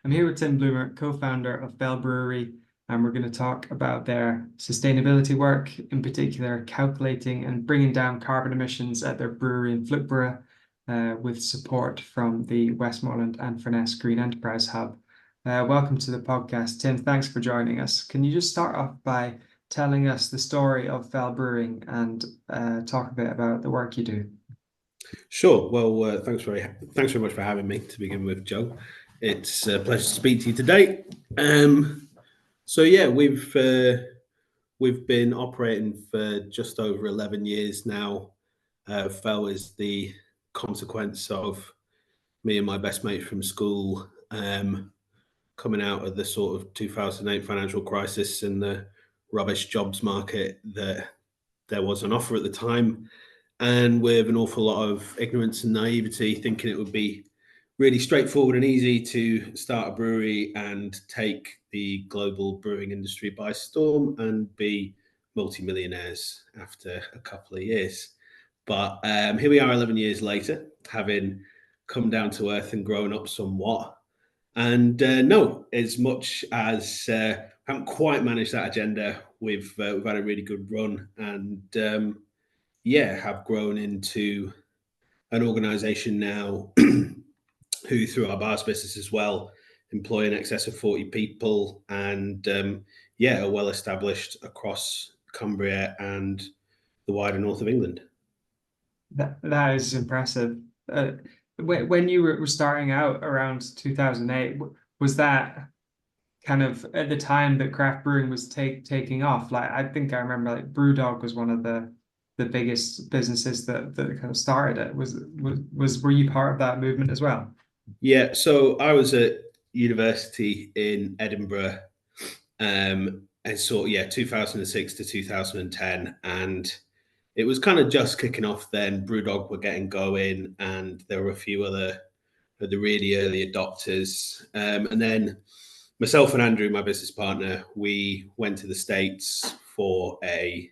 I'm here with Tim Bloomer, co-founder of Fell Brewery, and we're going to talk about their sustainability work, in particular calculating and bringing down carbon emissions at their brewery in Flookburgh, with support from the Westmorland and Furness Green Enterprise Hub. Welcome to the podcast, Tim. Thanks for joining us. Can you just start off by telling us the story of Fell Brewing and talk a bit about the work you do? Sure. Well, thanks very much for having me to begin with, Joe. It's a pleasure to speak to you today. So yeah, we've been operating for just over 11 years now. Fell is the consequence of me and my best mate from school coming out of the sort of 2008 financial crisis and the rubbish jobs market that there was on offer at the time. And with an awful lot of ignorance and naivety, thinking it would be really straightforward and easy to start a brewery and take the global brewing industry by storm and be multimillionaires after a couple of years. But here we are 11 years later, having come down to earth and grown up somewhat. And no, as much as haven't quite managed that agenda, we've had a really good run and have grown into an organization now who, through our bars business as well, employ in excess of 40 people and are well established across Cumbria and the wider north of England. That is impressive. When you were starting out around 2008, was that kind of at the time that craft brewing was taking off? Like, I think I remember like Brewdog was one of the biggest businesses that kind of started it. Were you part of that movement as well? Yeah, so I was at university in Edinburgh, and so 2006 to 2010, and it was kind of just kicking off then. Brewdog were getting going, and there were a few other of the really early adopters, and then myself and Andrew, my business partner, we went to the States for a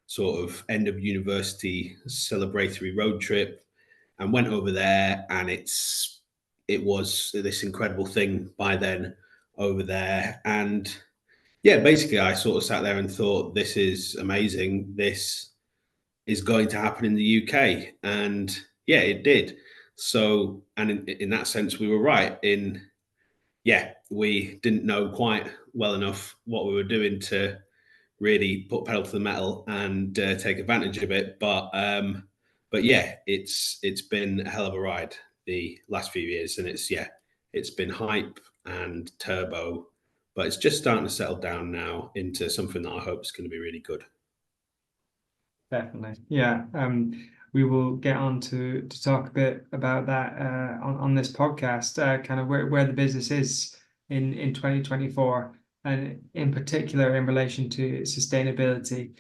sort of end of university celebratory road trip and went over there, and it was this incredible thing by then over there. And basically I sort of sat there and thought, this is amazing, this is going to happen in the UK. And it did. So, and in that sense we were right. We didn't know quite well enough what we were doing to really put pedal to the metal and take advantage of it. But it's been a hell of a ride the last few years, and it's been hype and turbo, but it's just starting to settle down now into something that I hope is going to be really good. Definitely, yeah. We will get on to talk a bit about that on this podcast, kind of where the business is in 2024. And in particular in relation to sustainability.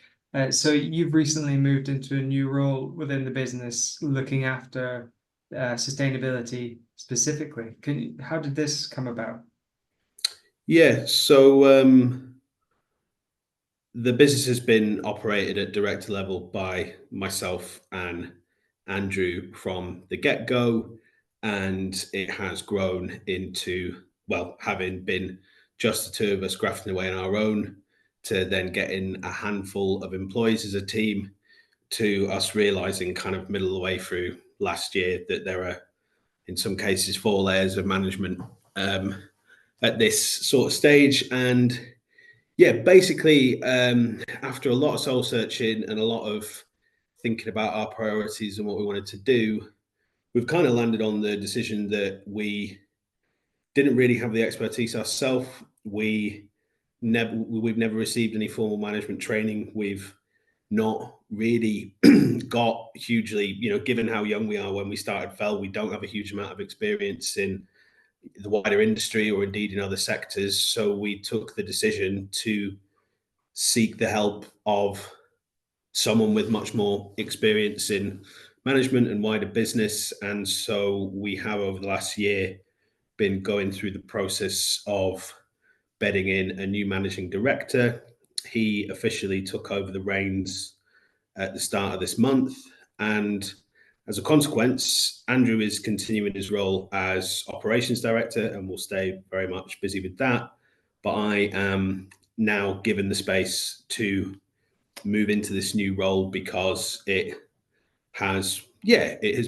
So you've recently moved into a new role within the business looking after sustainability specifically. How did this come about? Yeah, so the business has been operated at director level by myself and Andrew from the get-go, and it has grown into, having been just the two of us grafting away on our own, to then getting a handful of employees as a team, to us realizing kind of middle of the way through last year that there are, in some cases, 4 layers of management at this sort of stage. And basically, after a lot of soul searching and a lot of thinking about our priorities and what we wanted to do, we've kind of landed on the decision that we didn't really have the expertise ourselves. We've never received any formal management training. We've not really got hugely, given how young we are when we started Fell, we don't have a huge amount of experience in the wider industry or indeed in other sectors. So we took the decision to seek the help of someone with much more experience in management and wider business. And so we have, over the last year, been going through the process of bedding in a new managing director. He officially took over the reins at the start of this month. And as a consequence, Andrew is continuing his role as operations director and will stay very much busy with that. But I am now given the space to move into this new role because it has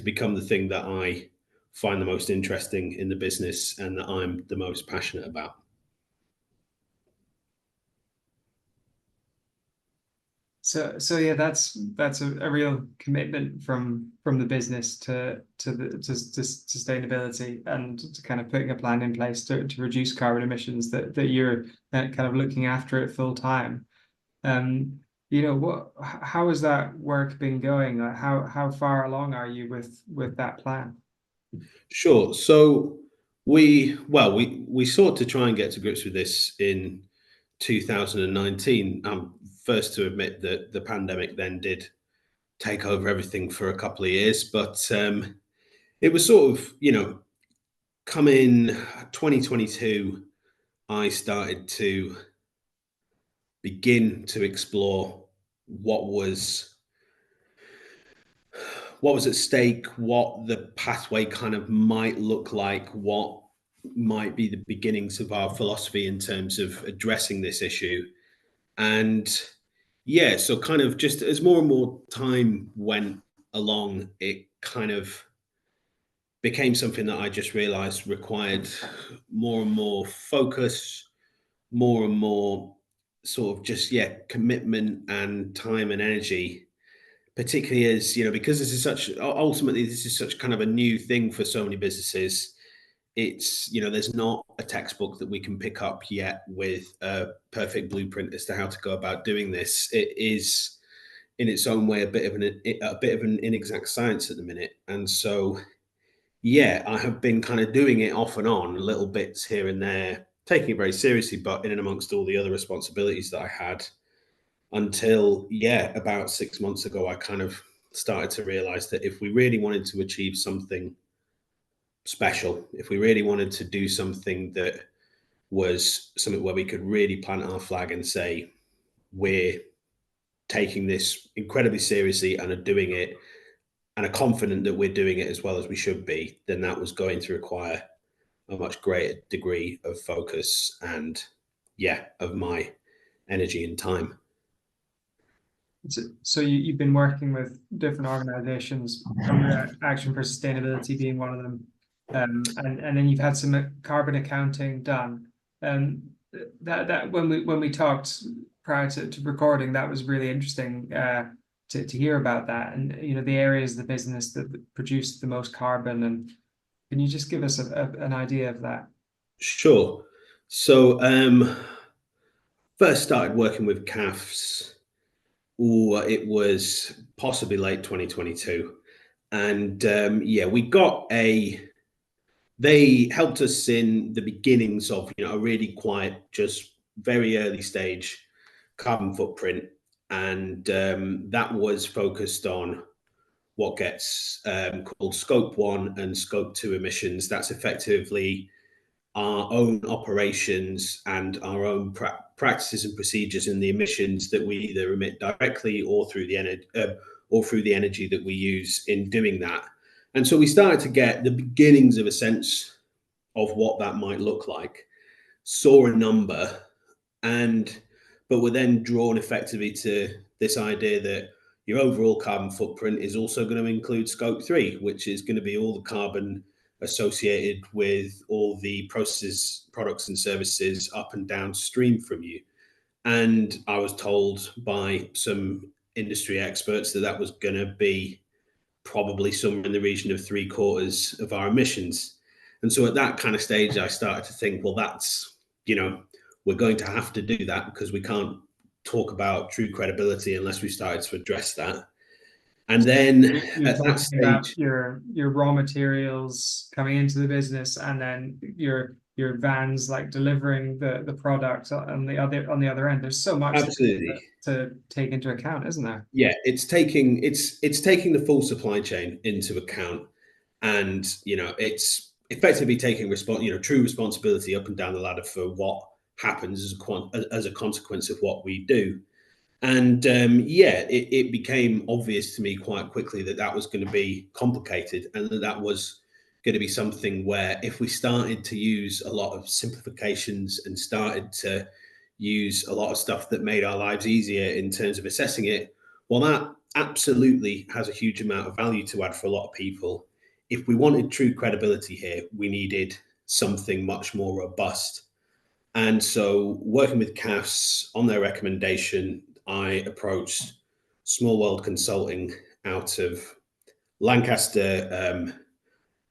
become the thing that I find the most interesting in the business and that I'm the most passionate about. So yeah, that's a real commitment from the business to sustainability and to kind of putting a plan in place to reduce carbon emissions, that you're kind of looking after it full time. How has that work been going? Like how far along are you with that plan? Sure. So we sought to try and get to grips with this in 2019. I'm first to admit that the pandemic then did take over everything for a couple of years, but it was sort of, come in 2022, I started to begin to explore what was at stake, what the pathway kind of might look like, what might be the beginnings of our philosophy in terms of addressing this issue. And yeah, so kind of just as more and more time went along, it kind of became something that I just realized required more and more focus, more and more sort of just, commitment and time and energy, particularly as, because this is such kind of a new thing for so many businesses. It's, there's not a textbook that we can pick up yet with a perfect blueprint as to how to go about doing this. It is in its own way a bit of an inexact science at the minute. And so yeah, I have been kind of doing it off and on, little bits here and there, taking it very seriously, but in and amongst all the other responsibilities that I had, until, about 6 months ago, I kind of started to realize that if we really wanted to achieve something special, if we really wanted to do something that was something where we could really plant our flag and say, we're taking this incredibly seriously and are doing it and are confident that we're doing it as well as we should be, then that was going to require a much greater degree of focus and, of my energy and time. So you've been working with different organizations, Cumbria Action for Sustainability being one of them, and then you've had some carbon accounting done. That when we talked prior to recording, that was really interesting to hear about that, and the areas of the business that produce the most carbon. And can you just give us an idea of that? Sure. So first started working with CAFs. It was possibly late 2022. And they helped us in the beginnings of, a really quiet, just very early stage carbon footprint. And that was focused on what gets called Scope 1 and Scope 2 emissions. That's effectively our own operations and our own practices and procedures and the emissions that we either emit directly or through the energy that we use in doing that. And so we started to get the beginnings of a sense of what that might look like, saw a number, but were then drawn effectively to this idea that your overall carbon footprint is also going to include Scope 3, which is going to be all the carbon associated with all the processes, products and services up and downstream from you. And I was told by some industry experts that was going to be probably somewhere in the region of 3/4 of our emissions. And so at that kind of stage, I started to think, well, that's, we're going to have to do that because we can't talk about true credibility unless we started to address that. And then You're at that talking about stage, your raw materials coming into the business, and then your vans like delivering the product on the other end. There's so much absolutely, to take into account, isn't there? yeah, it's taking the full supply chain into account, and it's effectively taking true responsibility up and down the ladder for what happens as a consequence of what we do. And it became obvious to me quite quickly that that was going to be complicated, and that that was going to be something where if we started to use a lot of simplifications and started to use a lot of stuff that made our lives easier in terms of assessing it, well, that absolutely has a huge amount of value to add for a lot of people. If we wanted true credibility here, we needed something much more robust. And so, working with CAFs on their recommendation, I approached Small World Consulting out of Lancaster,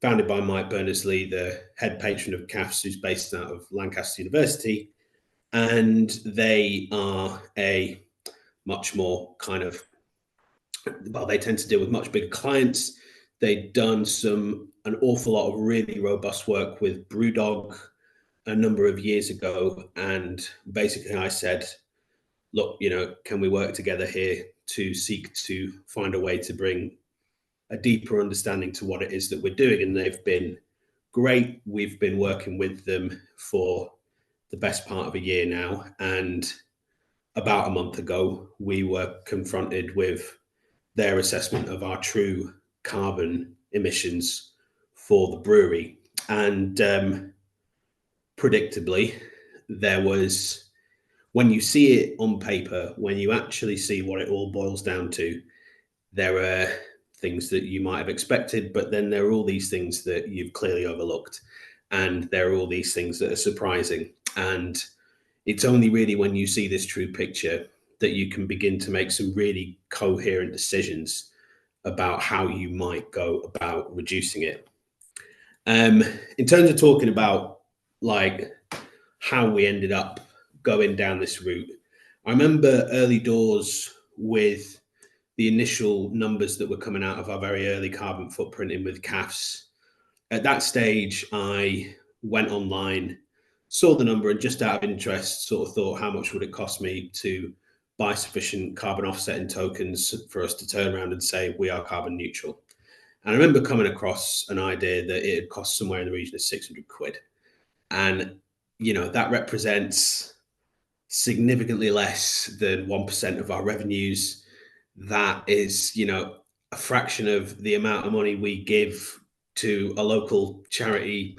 founded by Mike Berners-Lee, the head patron of CAFs, who's based out of Lancaster University. And they are a much more kind of, well, they tend to deal with much bigger clients. They've done an awful lot of really robust work with Brewdog a number of years ago. And basically I said, look, can we work together here to seek to find a way to bring a deeper understanding to what it is that we're doing? And they've been great. We've been working with them for the best part of a year now. And about a month ago, we were confronted with their assessment of our true carbon emissions for the brewery. And predictably, there was, when you see it on paper, when you actually see what it all boils down to, there are things that you might have expected, but then there are all these things that you've clearly overlooked. And there are all these things that are surprising. And it's only really when you see this true picture that you can begin to make some really coherent decisions about how you might go about reducing it. In terms of talking about like how we ended up going down this route, I remember early doors with the initial numbers that were coming out of our very early carbon footprinting with CAFs. At that stage, I went online, saw the number, and just out of interest, sort of thought, how much would it cost me to buy sufficient carbon offsetting tokens for us to turn around and say we are carbon neutral? And I remember coming across an idea that it would cost somewhere in the region of 600 quid. And, that represents significantly less than 1% of our revenues. That is, a fraction of the amount of money we give to a local charity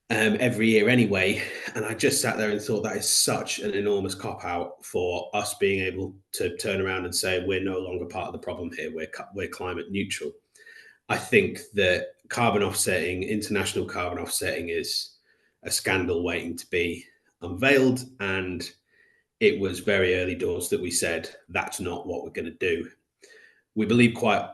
every year anyway. And I just sat there and thought that is such an enormous cop out for us being able to turn around and say we're no longer part of the problem here. We're climate neutral. I think that international carbon offsetting, is a scandal waiting to be unveiled. And it was very early doors that we said that's not what we're going to do. We believe quite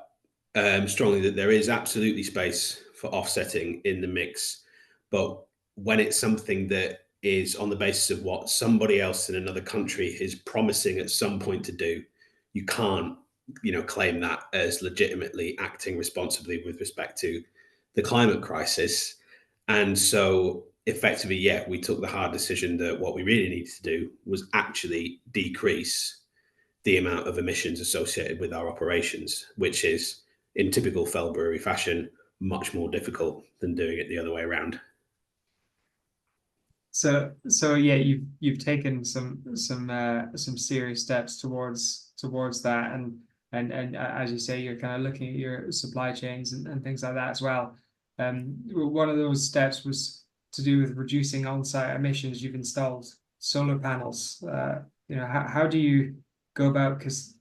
strongly that there is absolutely space for offsetting in the mix, but when it's something that is on the basis of what somebody else in another country is promising at some point to do, you can't claim that as legitimately acting responsibly with respect to the climate crisis. And so effectively, we took the hard decision that what we really needed to do was actually decrease the amount of emissions associated with our operations, which is, in typical Fell Brewery fashion, much more difficult than doing it the other way around. So yeah, you've taken some serious steps towards that, and as you say, you're kind of looking at your supply chains and things like that as well. One of those steps was to do with reducing on-site emissions. You've installed solar panels. How do you go about, because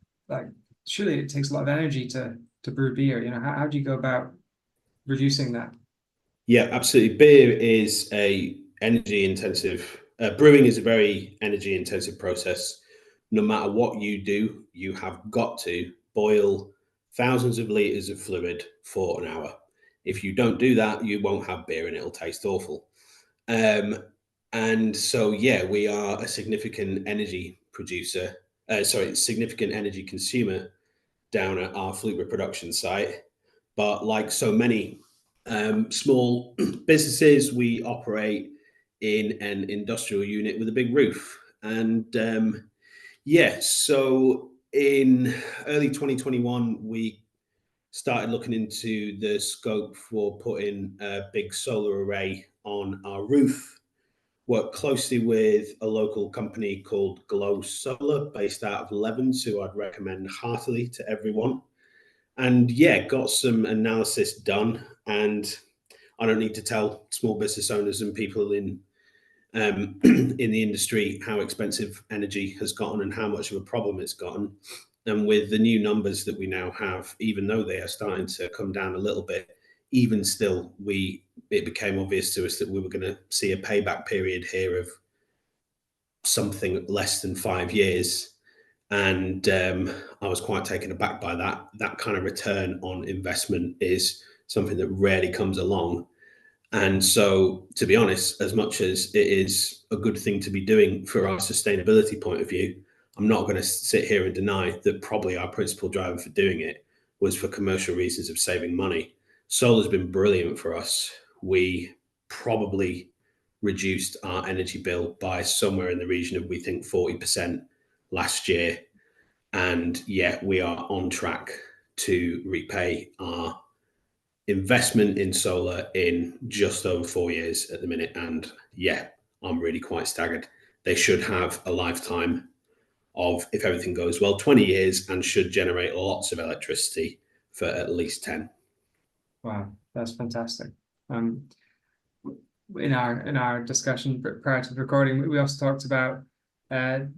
surely it takes a lot of energy to brew beer. How do you go about reducing that? Yeah, absolutely. Beer is a energy intensive. Brewing is a very energy intensive process. No matter what you do, you have got to boil thousands of liters of fluid for an hour. If you don't do that, you won't have beer and it'll taste awful. And so, we are a significant energy producer. Significant energy consumer down at our Flookburgh production site. But like so many small businesses, we operate in an industrial unit with a big roof. And so in early 2021, we started looking into the scope for putting a big solar array on our roof. work closely with a local company called Glow Solar based out of Levens, who I'd recommend heartily to everyone. And yeah, got some analysis done. And I don't need to tell small business owners and people in in the industry how expensive energy has gotten and how much of a problem it's gotten. And with the new numbers that we now have, even though they are starting to come down a little bit, even still, it became obvious to us that we were going to see a payback period here of something less than 5 years. And I was quite taken aback by that. That kind of return on investment is something that rarely comes along. And so, to be honest, as much as it is a good thing to be doing for our sustainability point of view, I'm not going to sit here and deny that probably our principal driver for doing it was for commercial reasons of saving money. Solar's been brilliant for us. We probably reduced our energy bill by somewhere in the region of, we think, 40% last year. And yeah, we are on track to repay our investment in solar in just over 4 years at the minute. And yeah, I'm really quite staggered. They should have a lifetime of, if everything goes well, 20 years and should generate lots of electricity for at least 10. Wow, that's fantastic. In our discussion prior to the recording, we also talked about the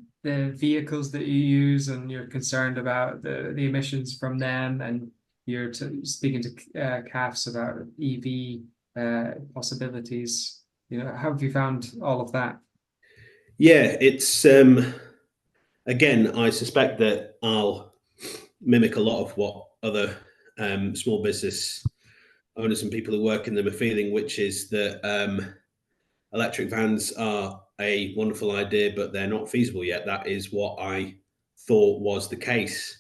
vehicles that you use, and you're concerned about the emissions from them, and you're speaking to CAFs about EV possibilities. How have you found all of that? Yeah, it's again, I suspect that I'll mimic a lot of what other small business owners and people who work in them are feeling, which is that electric vans are a wonderful idea, but they're not feasible yet. That is what I thought was the case.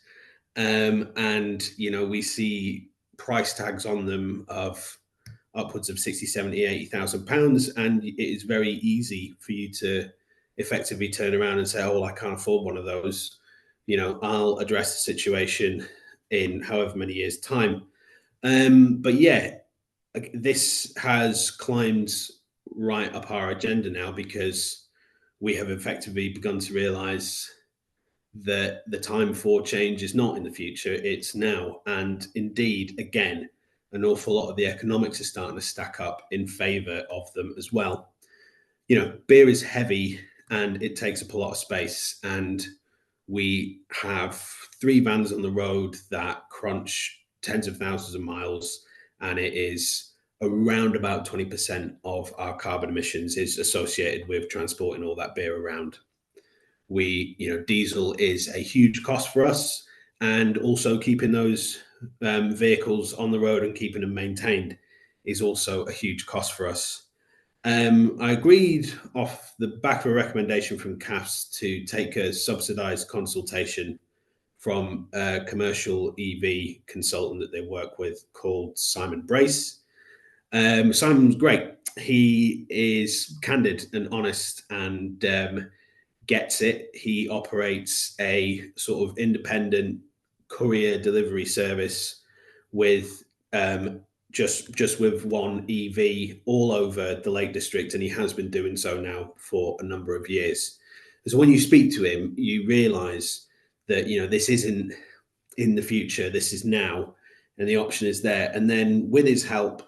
And, we see price tags on them of upwards of 60, 70, 80,000 pounds. And it is very easy for you to effectively turn around and say, oh, well, I can't afford one of those. I'll address the situation in however many years' time. But yeah, this has climbed right up our agenda now because we have effectively begun to realize that the time for change is not in the future, it's now. And indeed, again, an awful lot of the economics are starting to stack up in favor of them as well. Beer is heavy and it takes up a lot of space. And we have 3 vans on the road that crunch tens of thousands of miles, and it is around about 20% of our carbon emissions is associated with transporting all that beer around. Diesel is a huge cost for us, and also keeping those vehicles on the road and keeping them maintained is also a huge cost for us. I agreed off the back of a recommendation from CAFs to take a subsidized consultation from a commercial EV consultant that they work with called Simon Brace. Simon's great. He is candid and honest and gets it. He operates a sort of independent courier delivery service with just with one EV all over the Lake District, and he has been doing so now for a number of years. So when you speak to him, you realise that this isn't in the future, this is now, and the option is there. And then with his help,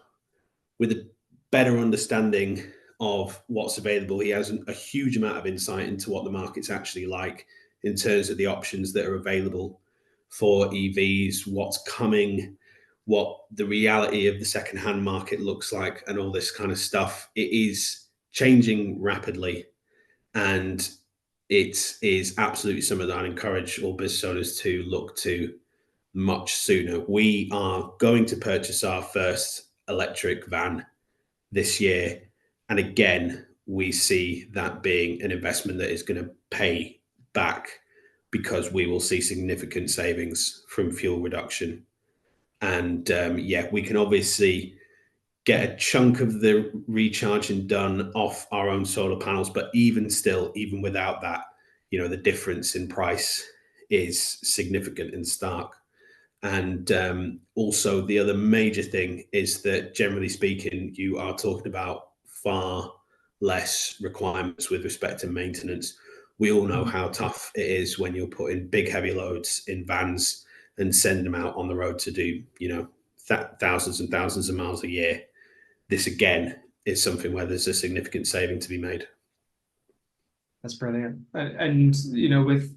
with a better understanding of what's available, he has a huge amount of insight into what the market's actually like in terms of the options that are available for EVs, what's coming, what the reality of the second-hand market looks like, and all this kind of stuff. It is changing rapidly, and it is absolutely something that I'd encourage all business owners to look to much sooner. We are going to purchase our first electric van this year, and again, we see that being an investment that is going to pay back because we will see significant savings from fuel reduction. And we can obviously get a chunk of the recharging done off our own solar panels, but even without that, the difference in price is significant and stark. And also the other major thing is that, generally speaking, you are talking about far less requirements with respect to maintenance. We all know how tough it is when you're putting big heavy loads in vans and sending them out on the road to do, thousands and thousands of miles a year. This again is something where there's a significant saving to be made. That's brilliant. And with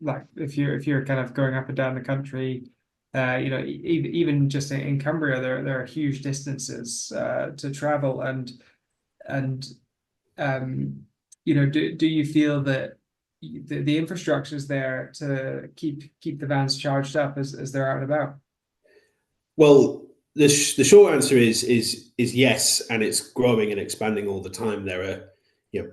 like if you're kind of going up and down the country, even just in Cumbria, there are huge distances to travel, and do you feel that the infrastructure is there to keep the vans charged up as they're out and about? Well, the short answer is yes, and it's growing and expanding all the time. There are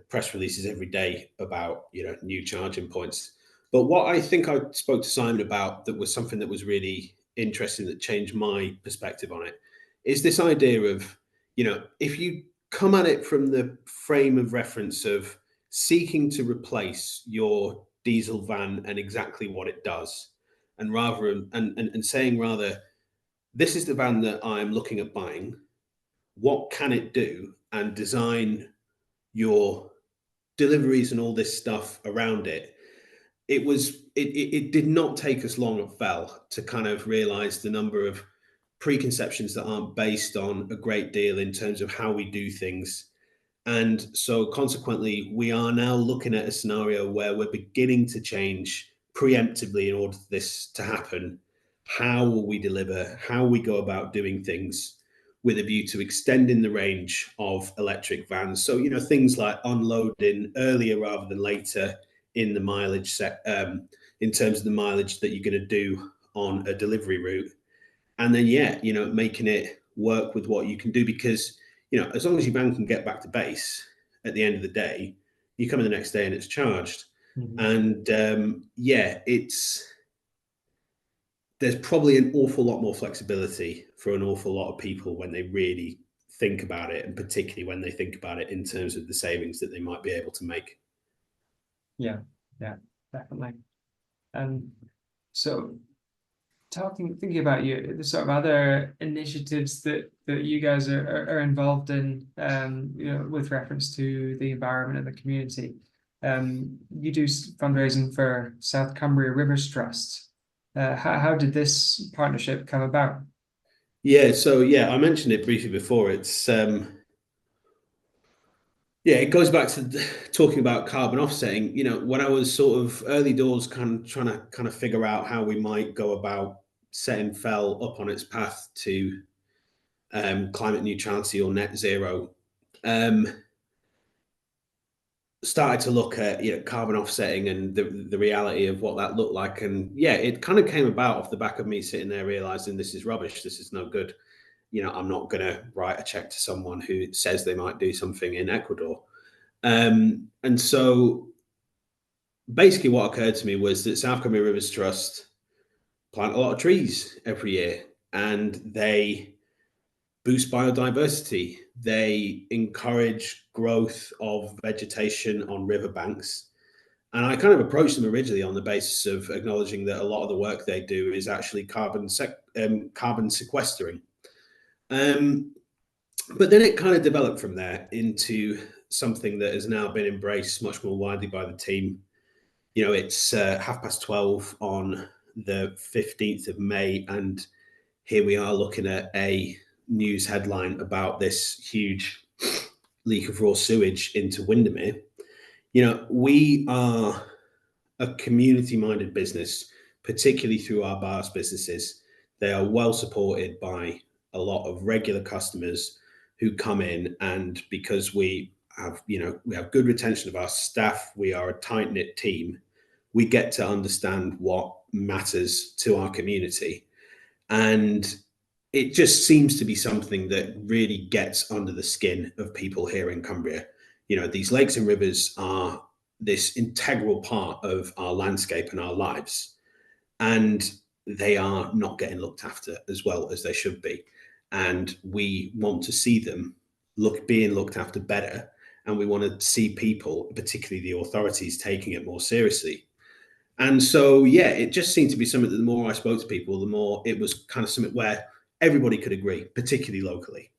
press releases every day about new charging points. But what I think I spoke to Simon about that was something that was really interesting that changed my perspective on it is this idea of if you come at it from the frame of reference of seeking to replace your diesel van and exactly what it does, and saying rather, this is the van that I'm looking at buying, what can it do, and design your deliveries and all this stuff around it. It did not take us long at Fell to kind of realize the number of preconceptions that aren't based on a great deal in terms of how we do things. And so consequently, we are now looking at a scenario where we're beginning to change preemptively in order for this to happen. How will we deliver? How we go about doing things with a view to extending the range of electric vans. So, things like unloading earlier rather than later in the mileage set, in terms of the mileage that you're going to do on a delivery route. And then, making it work with what you can do, because, as long as your van can get back to base at the end of the day, you come in the next day and it's charged. And there's probably an awful lot more flexibility for an awful lot of people when they really think about it, and particularly when they think about it in terms of the savings that they might be able to make. Yeah, definitely. And so thinking about the sort of other initiatives that you guys are involved in, with reference to the environment and the community. You do fundraising for South Cumbria Rivers Trust. How did this partnership come about? Yeah, so I mentioned it briefly before. It's it goes back to talking about carbon offsetting. When I was sort of early doors, trying to figure out how we might go about setting Fell up on its path to climate neutrality or net zero, started to look at carbon offsetting and the reality of what that looked like. And it kind of came about off the back of me sitting there realizing this is rubbish, this is no good. I'm not going to write a check to someone who says they might do something in Ecuador. And so basically what occurred to me was that South Cumbria Rivers Trust plant a lot of trees every year, and they boost biodiversity. They encourage growth of vegetation on riverbanks. And I kind of approached them originally on the basis of acknowledging that a lot of the work they do is actually carbon sequestering. But then it kind of developed from there into something that has now been embraced much more widely by the team. It's 12:30 on the 15th of May, and here we are looking at a news headline about this huge leak of raw sewage into Windermere. We are a community-minded business, particularly through our bars businesses. They are well supported by a lot of regular customers who come in, and because we have good retention of our staff, we are a tight-knit team, we get to understand what matters to our community. And it just seems to be something that really gets under the skin of people here in Cumbria. These lakes and rivers are this integral part of our landscape and our lives, and they are not getting looked after as well as they should be. And we want to see them being looked after better, and we want to see people, particularly the authorities, taking it more seriously. And so, it just seemed to be something that the more I spoke to people, the more it was kind of something where everybody could agree, particularly locally.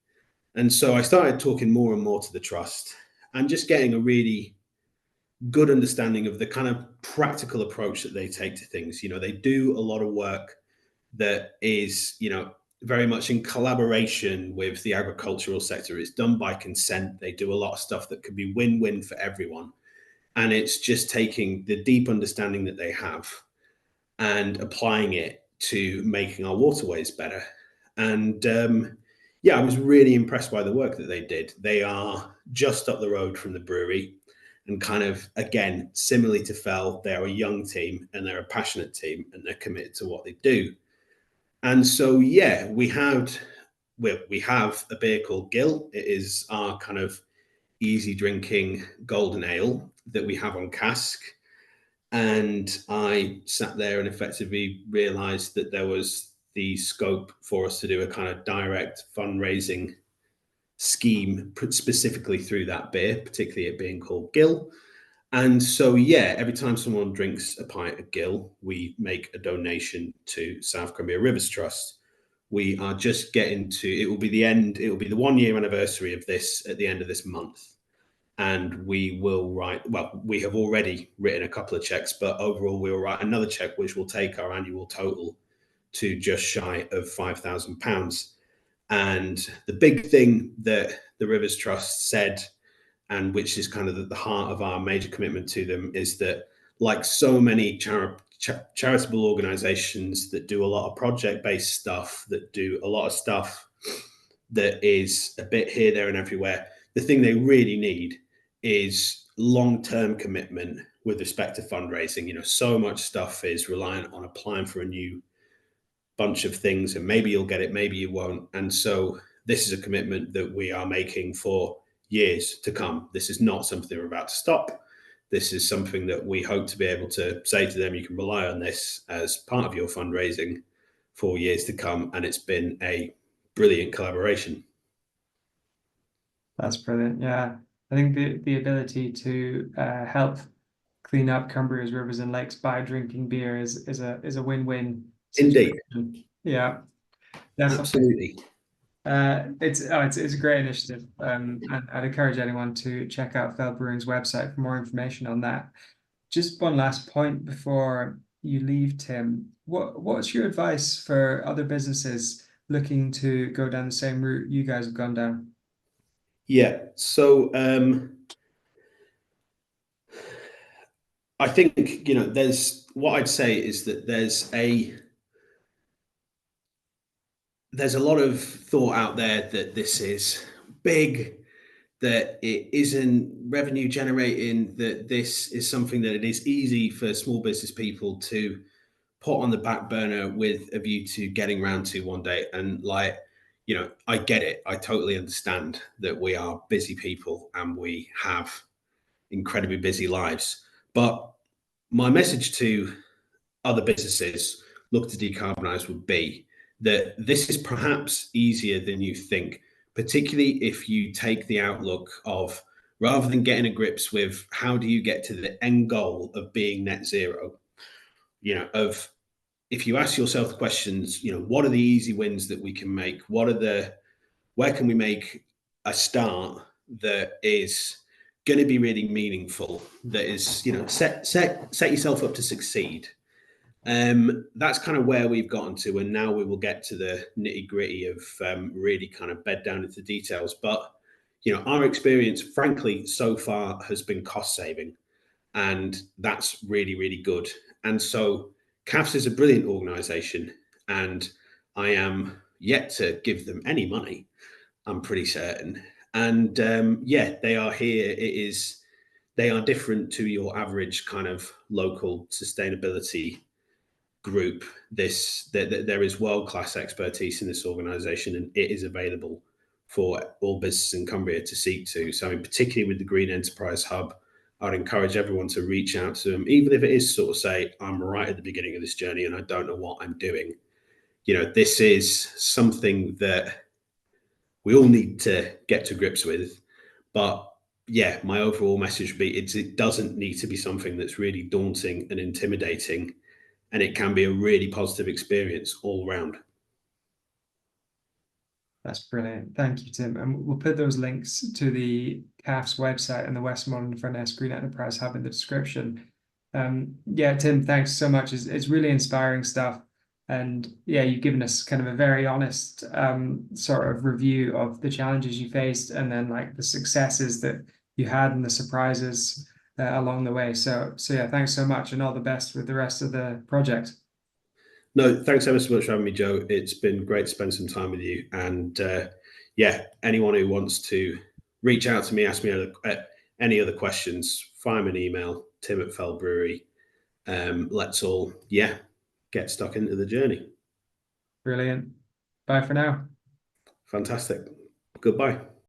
And so I started talking more and more to the trust and just getting a really good understanding of the kind of practical approach that they take to things. They do a lot of work that is, very much in collaboration with the agricultural sector. It's done by consent. They do a lot of stuff that could be win-win for everyone. And it's just taking the deep understanding that they have and applying it to making our waterways better. And yeah, I was really impressed by the work that they did. They are just up the road from the brewery, and kind of, again, similarly to Fell, they're a young team and they're a passionate team and they're committed to what they do. And so, yeah, we have a beer called Gill. It is our kind of easy drinking golden ale that we have on cask. And I sat there and effectively realized that there was the scope for us to do a kind of direct fundraising scheme specifically through that beer, particularly it being called Gill. And so, yeah, every time someone drinks a pint of Gill, we make a donation to South Cumbria Rivers Trust. We are just getting to, it will be the 1 year anniversary of this at the end of this month. And we will write, well, we have already written a couple of checks, but overall we'll write another check, which will take our annual total to just shy of £5,000. And the big thing that the Rivers Trust said, and which is kind of at the heart of our major commitment to them, is that, like so many charitable organizations that do a lot of project-based stuff, that do a lot of stuff that is a bit here, there, and everywhere, the thing they really need is long-term commitment with respect to fundraising. So much stuff is reliant on applying for a new bunch of things, and maybe you'll get it, maybe you won't. And so this is a commitment that we are making for years to come. This is not something we're about to stop. This is something that we hope to be able to say to them, you can rely on this as part of your fundraising for years to come. And it's been a brilliant collaboration. That's brilliant. Yeah, I think the ability to help clean up Cumbria's rivers and lakes by drinking beer is a win-win Indeed. situation. Yeah, definitely. Absolutely. It's a great initiative, and I'd encourage anyone to check out Fell Brewing's website for more information on that. Just one last point before you leave, Tim. What's your advice for other businesses looking to go down the same route you guys have gone down? Yeah. So I think, there's, what I'd say is that there's a lot of thought out there that this is big, that it isn't revenue generating, that this is something that it is easy for small business people to put on the back burner with a view to getting round to one day. And I get it. I totally understand that we are busy people and we have incredibly busy lives. But my message to other businesses look to decarbonize would be that this is perhaps easier than you think, particularly if you take the outlook of, rather than getting a grips with how do you get to the end goal of being net zero, if you ask yourself the questions, what are the easy wins that we can make? Where can we make a start that is going to be really meaningful, that is, set yourself up to succeed. That's kind of where we've gotten to, and now we will get to the nitty gritty of really kind of bed down into details. But our experience, frankly, so far has been cost saving, and that's really, really good. And so CAFS is a brilliant organisation, and I am yet to give them any money, I'm pretty certain. And yeah, they are here. They are different to your average kind of local sustainability group. There is world-class expertise in this organization, and it is available for all businesses in Cumbria to seek to. So, particularly with the Green Enterprise Hub, I'd encourage everyone to reach out to them, even if it is sort of say, I'm right at the beginning of this journey and I don't know what I'm doing. This is something that we all need to get to grips with. But yeah, my overall message would be it doesn't need to be something that's really daunting and intimidating, and it can be a really positive experience all around. That's brilliant. Thank you, Tim. And we'll put those links to the CAF's website and the Westmorland Furness Green Enterprise Hub in the description. Yeah, Tim, thanks so much. It's really inspiring stuff. And yeah, you've given us kind of a very honest sort of review of the challenges you faced and then like the successes that you had and the surprises along the way. So yeah, thanks so much and all the best with the rest of the project. No, thanks ever so much for having me, Joe. It's been great to spend some time with you. And yeah, anyone who wants to reach out to me, ask me any other questions, fire me an email, Tim@Fell Brewery. Let's all, get stuck into the journey. Brilliant. Bye for now. Fantastic. Goodbye.